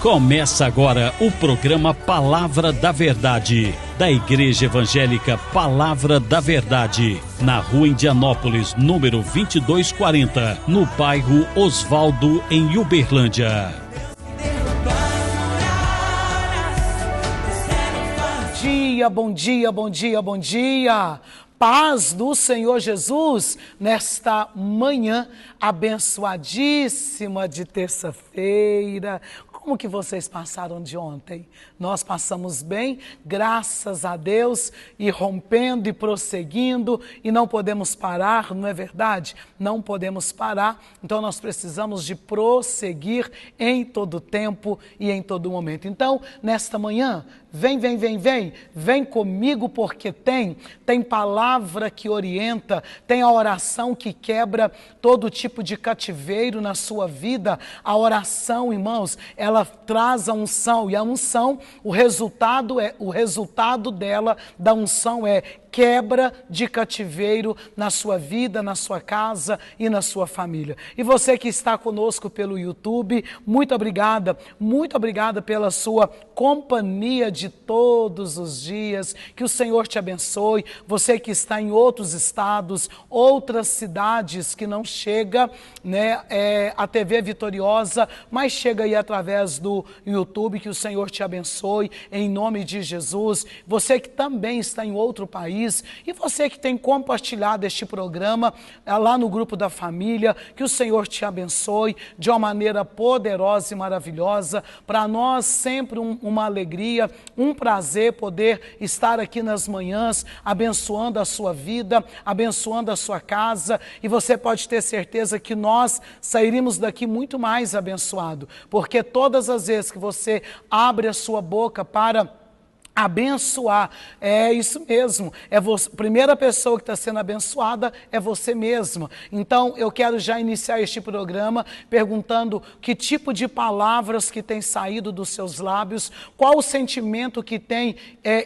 Começa agora o programa Palavra da Verdade, da Igreja Evangélica Palavra da Verdade, na Rua Indianópolis, número 2240, no bairro Osvaldo, em Uberlândia. Bom dia, bom dia, bom dia. Paz do Senhor Jesus nesta manhã abençoadíssima de terça-feira. Como que vocês passaram de ontem? Nós passamos bem, graças a Deus, e rompendo e prosseguindo, e não podemos parar, não é verdade? Não podemos parar, então nós precisamos de prosseguir em todo tempo e em todo momento. Então, nesta manhã, vem comigo, porque tem palavra que orienta, tem a oração que quebra todo tipo de cativeiro na sua vida. A oração, irmãos, ela traz a unção, e a unção, o resultado dela, da unção, é quebra de cativeiro na sua vida, na sua casa e na sua família. E você que está conosco pelo YouTube, muito obrigada pela sua companhia de todos os dias. Que o Senhor te abençoe. Você que está em outros estados, outras cidades que não chega, a TV Vitoriosa, mas chega aí através do YouTube, que o Senhor te abençoe em nome de Jesus. Você que também está em outro país, e você que tem compartilhado este programa lá no grupo da família, que o Senhor te abençoe de uma maneira poderosa e maravilhosa. Para nós sempre uma alegria, um prazer poder estar aqui nas manhãs, abençoando a sua vida, abençoando a sua casa, e você pode ter certeza que nós sairíamos daqui muito mais abençoado, porque todas as vezes que você abre a sua boca para abençoar, é isso mesmo, é você, a primeira pessoa que está sendo abençoada é você mesma. Então eu quero já iniciar este programa perguntando que tipo de palavras que tem saído dos seus lábios, qual o sentimento que tem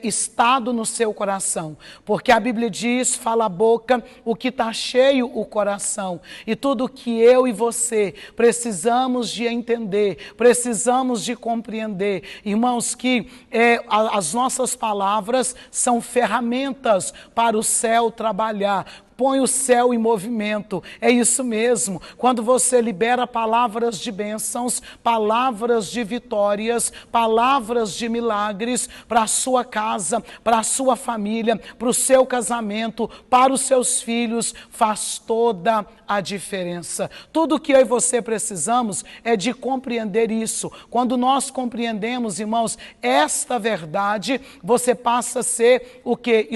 estado no seu coração, porque a Bíblia diz, fala a boca, o que está cheio o coração, e tudo que eu e você precisamos de entender, precisamos de compreender, irmãos, que as nossas palavras são ferramentas para o céu trabalhar. Põe o céu em movimento, é isso mesmo. Quando você libera palavras de bênçãos, palavras de vitórias, palavras de milagres para a sua casa, para a sua família, para o seu casamento, para os seus filhos, faz toda a diferença. Tudo que eu e você precisamos é de compreender isso. Quando nós compreendemos, irmãos, esta verdade, você passa a ser o quê?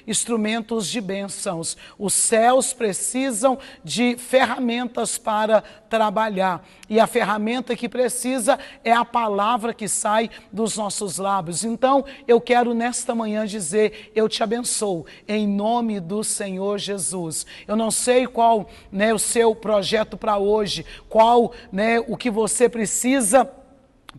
Instrumentos de bênçãos. Os céus precisam de ferramentas para trabalhar, e a ferramenta que precisa é a palavra que sai dos nossos lábios. Então eu quero nesta manhã dizer, eu te abençoo em nome do Senhor Jesus. Eu não sei qual o seu projeto para hoje, qual o que você precisa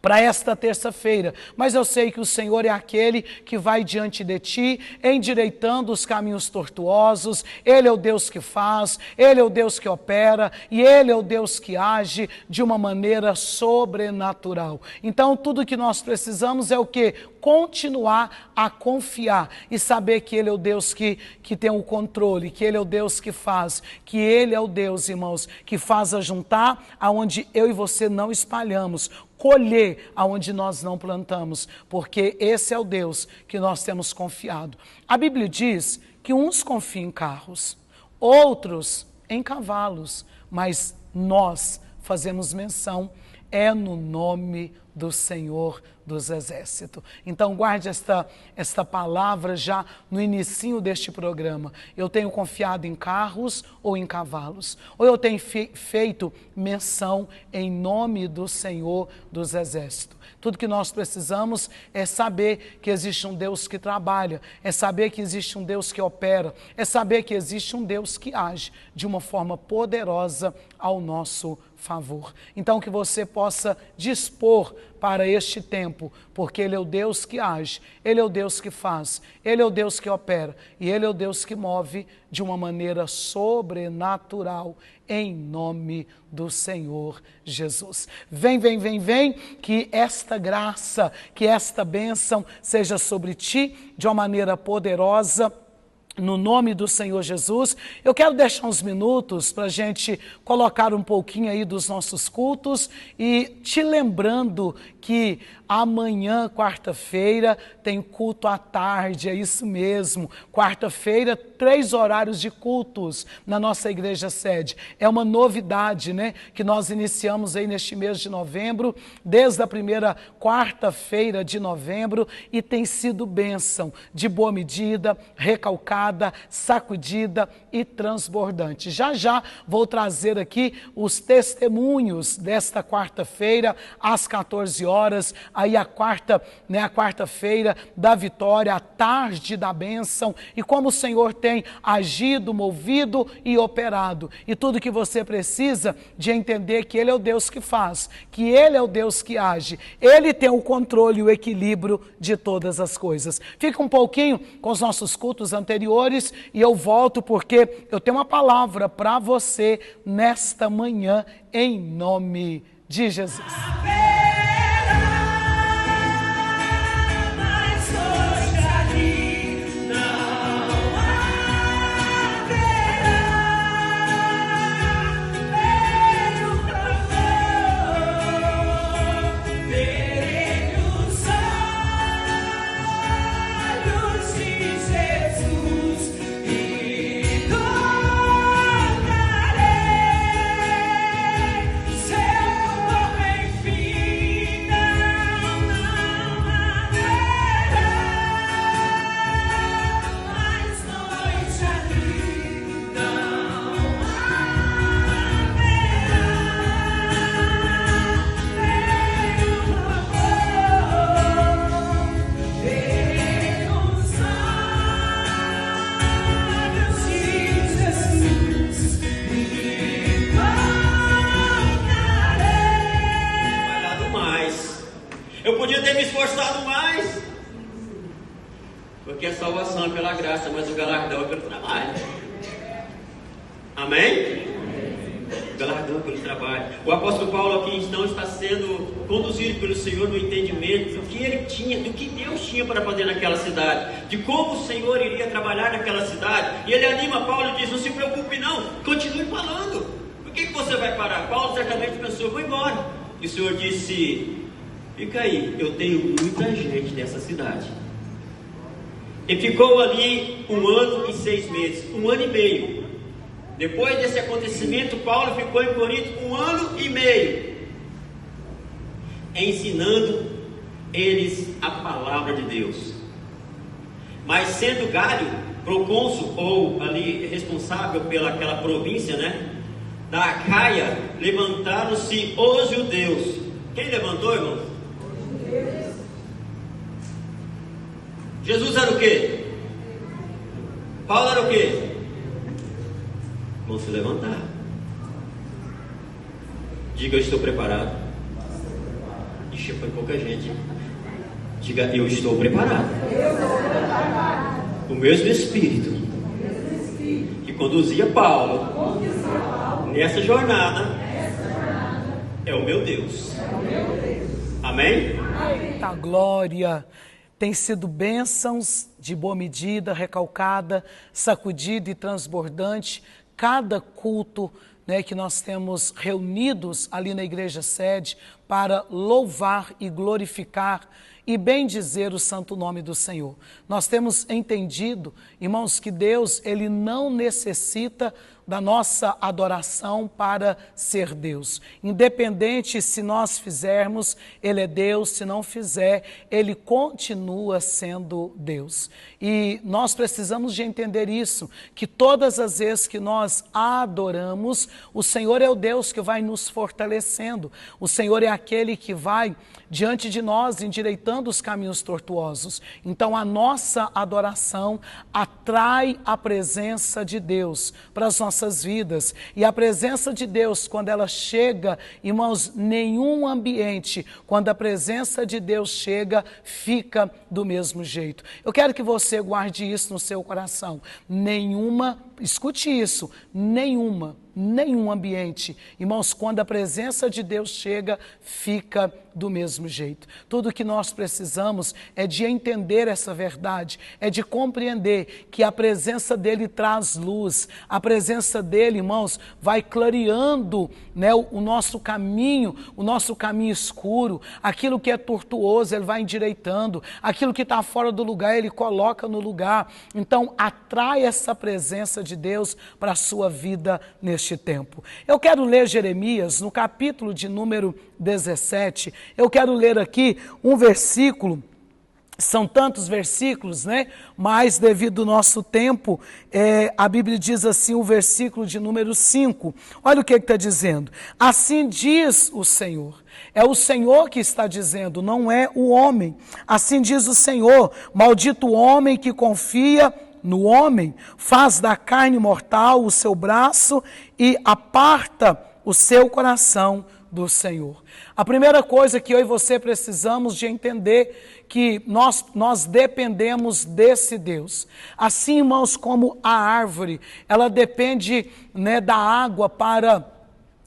para esta terça-feira, mas eu sei que o Senhor é aquele que vai diante de ti, endireitando os caminhos tortuosos. Ele é o Deus que faz, Ele é o Deus que opera, e Ele é o Deus que age de uma maneira sobrenatural. Então tudo que nós precisamos é o quê? Continuar a confiar e saber que Ele é o Deus que tem o controle, que Ele é o Deus que faz, que Ele é o Deus, irmãos, que faz ajuntar aonde eu e você não espalhamos, colher aonde nós não plantamos, porque esse é o Deus que nós temos confiado. A Bíblia diz que uns confiam em carros, outros em cavalos, mas nós fazemos menção, é no nome do Senhor dos Exércitos. Então guarde esta palavra já no inicinho deste programa. Eu tenho confiado em carros ou em cavalos? Ou eu tenho feito menção em nome do Senhor dos Exércitos? Tudo que nós precisamos é saber que existe um Deus que trabalha, é saber que existe um Deus que opera, é saber que existe um Deus que age de uma forma poderosa ao nosso favor. Então que você possa dispor para este tempo, porque Ele é o Deus que age, Ele é o Deus que faz, Ele é o Deus que opera e Ele é o Deus que move de uma maneira sobrenatural, em nome do Senhor Jesus. Vem, vem, vem, vem, que esta graça, que esta bênção seja sobre ti de uma maneira poderosa, no nome do Senhor Jesus. Eu quero deixar uns minutos para a gente colocar um pouquinho aí dos nossos cultos e te lembrando que amanhã, quarta-feira, tem culto à tarde, é isso mesmo. Quarta-feira, 3 horários de cultos na nossa igreja sede. É uma novidade, né, que nós iniciamos aí neste mês de novembro, desde a primeira quarta-feira de novembro, e tem sido bênção de boa medida, recalcada, sacudida e transbordante. Já já vou trazer aqui os testemunhos desta quarta-feira às 14 horas, aí a quarta-feira da vitória, a tarde da bênção, e como o Senhor tem agido, movido e operado. E tudo que você precisa de entender que Ele é o Deus que faz, que Ele é o Deus que age, Ele tem o controle e o equilíbrio de todas as coisas. Fica um pouquinho com os nossos cultos anteriores e eu volto porque eu tenho uma palavra para você nesta manhã, em nome de Jesus. Eu podia ter me esforçado mais, porque a salvação é pela graça, mas o galardão é pelo trabalho. Amém? O galardão é pelo trabalho. O apóstolo Paulo aqui então está sendo conduzido pelo Senhor no entendimento do que ele tinha, do que Deus tinha para fazer naquela cidade, de como o Senhor iria trabalhar naquela cidade. E ele anima Paulo e diz: não se preocupe não, continue falando. Por que você vai parar? Paulo certamente pensou: vou embora. E o Senhor disse: fica aí, eu tenho muita gente nessa cidade. E ficou ali 1 ano e 6 meses, 1 ano e meio. Depois desse acontecimento, Paulo ficou em Corinto 1 ano e meio, ensinando eles a palavra de Deus. Mas sendo Galho procônsul, ou ali responsável pelaquela província, né, da Acaia, levantaram-se os judeus. Quem levantou, irmãos? Jesus era o quê? Paulo era o quê? Vão se levantar. Diga: eu estou preparado. Ixi, foi pouca gente. Diga: eu estou preparado. O mesmo Espírito que conduzia Paulo nessa jornada é o meu Deus. Amém? A glória. Tem sido bênçãos de boa medida, recalcada, sacudida e transbordante. Cada culto, né, que nós temos reunidos ali na igreja sede para louvar e glorificar e bendizer o santo nome do Senhor. Nós temos entendido, irmãos, que Deus, Ele não necessita da nossa adoração para ser Deus. Independente se nós fizermos, Ele é Deus; se não fizer, Ele continua sendo Deus. E nós precisamos de entender isso, que todas as vezes que nós adoramos, o Senhor é o Deus que vai nos fortalecendo. O Senhor é aquele que vai diante de nós endireitando os caminhos tortuosos. Então a nossa adoração atrai a presença de Deus para as nossas nossas vidas. E a presença de Deus, quando ela chega, irmãos, nenhum ambiente, quando a presença de Deus chega, fica do mesmo jeito. Eu quero que você guarde isso no seu coração. Escute isso, nenhum ambiente, irmãos, quando a presença de Deus chega, fica do mesmo jeito. Tudo que nós precisamos é de entender essa verdade, é de compreender que a presença dele traz luz, a presença dele, irmãos, vai clareando, né, o nosso caminho escuro, aquilo que é tortuoso ele vai endireitando, aquilo que está fora do lugar ele coloca no lugar. Então atrai essa presença de Deus para a sua vida neste tempo. Eu quero ler Jeremias no capítulo de número 17, eu quero ler aqui um versículo. São tantos versículos, né? Mas devido ao nosso tempo, a Bíblia diz assim, o versículo de número 5. Olha o que está dizendo. Assim diz o Senhor. É o Senhor que está dizendo, não é o homem. Assim diz o Senhor, maldito o homem que confia no homem, faz da carne mortal o seu braço e aparta o seu coração do Senhor. A primeira coisa que eu e você precisamos de entender que nós dependemos desse Deus. Assim, irmãos, como a árvore, ela depende, né, da água para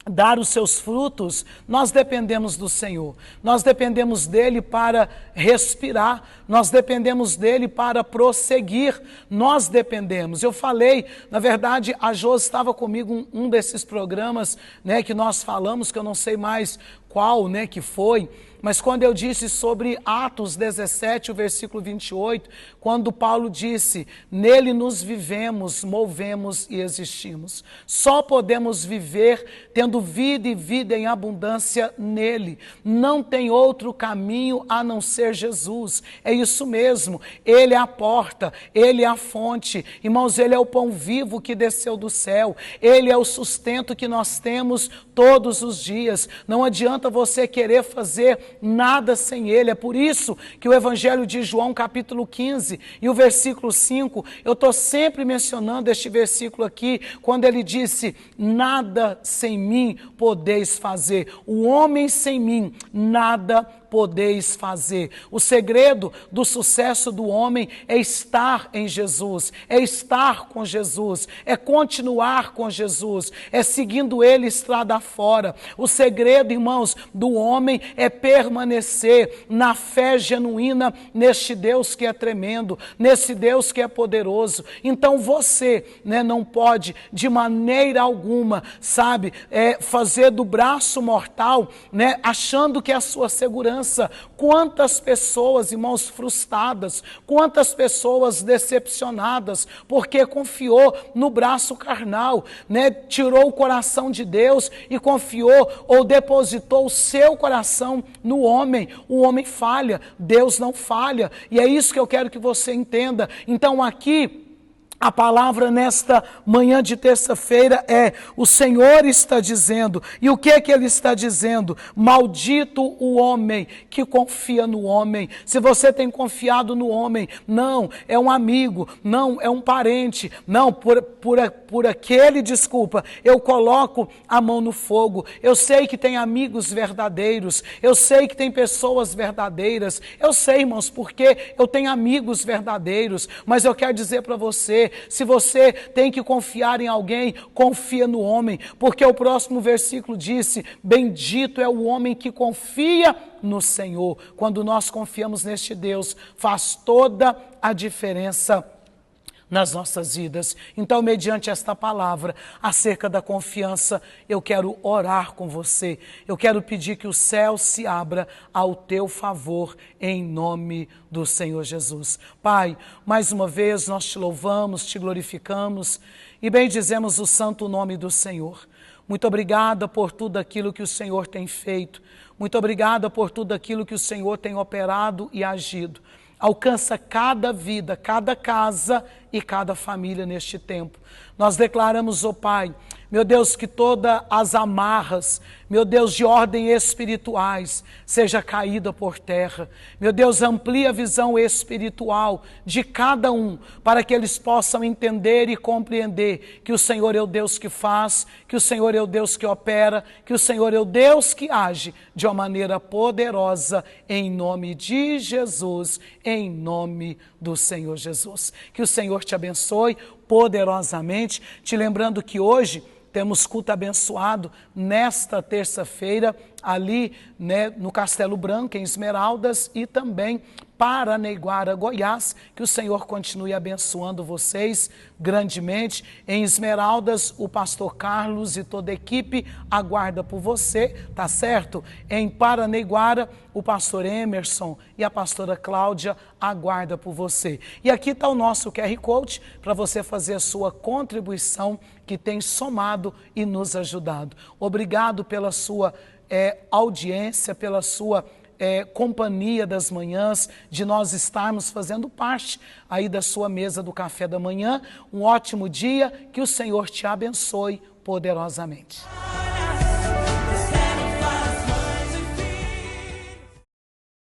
dar os seus frutos, nós dependemos do Senhor, nós dependemos dele para respirar, nós dependemos dele para prosseguir, nós dependemos. Eu falei, na verdade, a Josi estava comigo um desses programas, né, que nós falamos, que eu não sei mais qual, né, que foi, mas quando eu disse sobre Atos 17, o versículo 28, quando Paulo disse, nele nos vivemos, movemos e existimos. Só podemos viver tendo vida e vida em abundância nele. Não tem outro caminho a não ser Jesus. É isso mesmo, ele é a porta, ele é a fonte. Irmãos, ele é o pão vivo que desceu do céu. Ele é o sustento que nós temos todos os dias. Não adianta você querer fazer nada sem ele. É por isso que o Evangelho de João, capítulo 15 e o versículo 5, eu estou sempre mencionando este versículo aqui, quando ele disse, nada sem mim podeis fazer. O homem sem mim, nada podeis fazer. O segredo do sucesso do homem é estar em Jesus, é estar com Jesus, é continuar com Jesus, é seguindo ele estrada fora. O segredo, irmãos, do homem é permanecer na fé genuína neste Deus que é tremendo, nesse Deus que é poderoso. Então você, né, não pode de maneira alguma, sabe, fazer do braço mortal, né, achando que é a sua segurança. Quantas pessoas, irmãos, frustradas, quantas pessoas decepcionadas, porque confiou no braço carnal, né? Tirou o coração de Deus e confiou ou depositou o seu coração no homem. O homem falha, Deus não falha, e é isso que eu quero que você entenda. Então aqui, a palavra nesta manhã de terça-feira é, o Senhor está dizendo, e o que é que ele está dizendo? Maldito o homem que confia no homem. Se você tem confiado no homem, não, é um amigo, não, é um parente, não, por aquele, desculpa, eu coloco a mão no fogo. Eu sei que tem amigos verdadeiros, eu sei que tem pessoas verdadeiras, eu sei, irmãos, porque eu tenho amigos verdadeiros, mas eu quero dizer para você, se você tem que confiar em alguém, confia no homem, porque o próximo versículo disse, bendito é o homem que confia no Senhor. Quando nós confiamos neste Deus, faz toda a diferença nas nossas vidas. Então, mediante esta palavra acerca da confiança, eu quero orar com você. Eu quero pedir que o céu se abra ao teu favor, em nome do Senhor Jesus. Pai, mais uma vez nós te louvamos, te glorificamos e bendizemos o santo nome do Senhor. Muito obrigada por tudo aquilo que o Senhor tem feito. Muito obrigada por tudo aquilo que o Senhor tem operado e agido. Alcança cada vida, cada casa e cada família neste tempo. Nós declaramos, ó Pai, meu Deus, que todas as amarras, meu Deus, de ordem espirituais, seja caída por terra. Meu Deus, amplia a visão espiritual de cada um, para que eles possam entender e compreender que o Senhor é o Deus que faz, que o Senhor é o Deus que opera, que o Senhor é o Deus que age de uma maneira poderosa, em nome de Jesus, em nome do Senhor Jesus. Que o Senhor te abençoe poderosamente, te lembrando que hoje temos culto abençoado nesta terça-feira, ali, né, no Castelo Branco, em Esmeraldas, e também Paranaiguara, Goiás. Que o Senhor continue abençoando vocês grandemente. Em Esmeraldas, o pastor Carlos e toda a equipe aguarda por você, tá certo? Em Paranaiguara, o pastor Emerson e a pastora Cláudia aguarda por você. E aqui está o nosso QR Code para você fazer a sua contribuição, que tem somado e nos ajudado. Obrigado pela sua audiência, pela sua companhia das manhãs, de nós estarmos fazendo parte aí da sua mesa do café da manhã. Um ótimo dia, que o Senhor te abençoe poderosamente.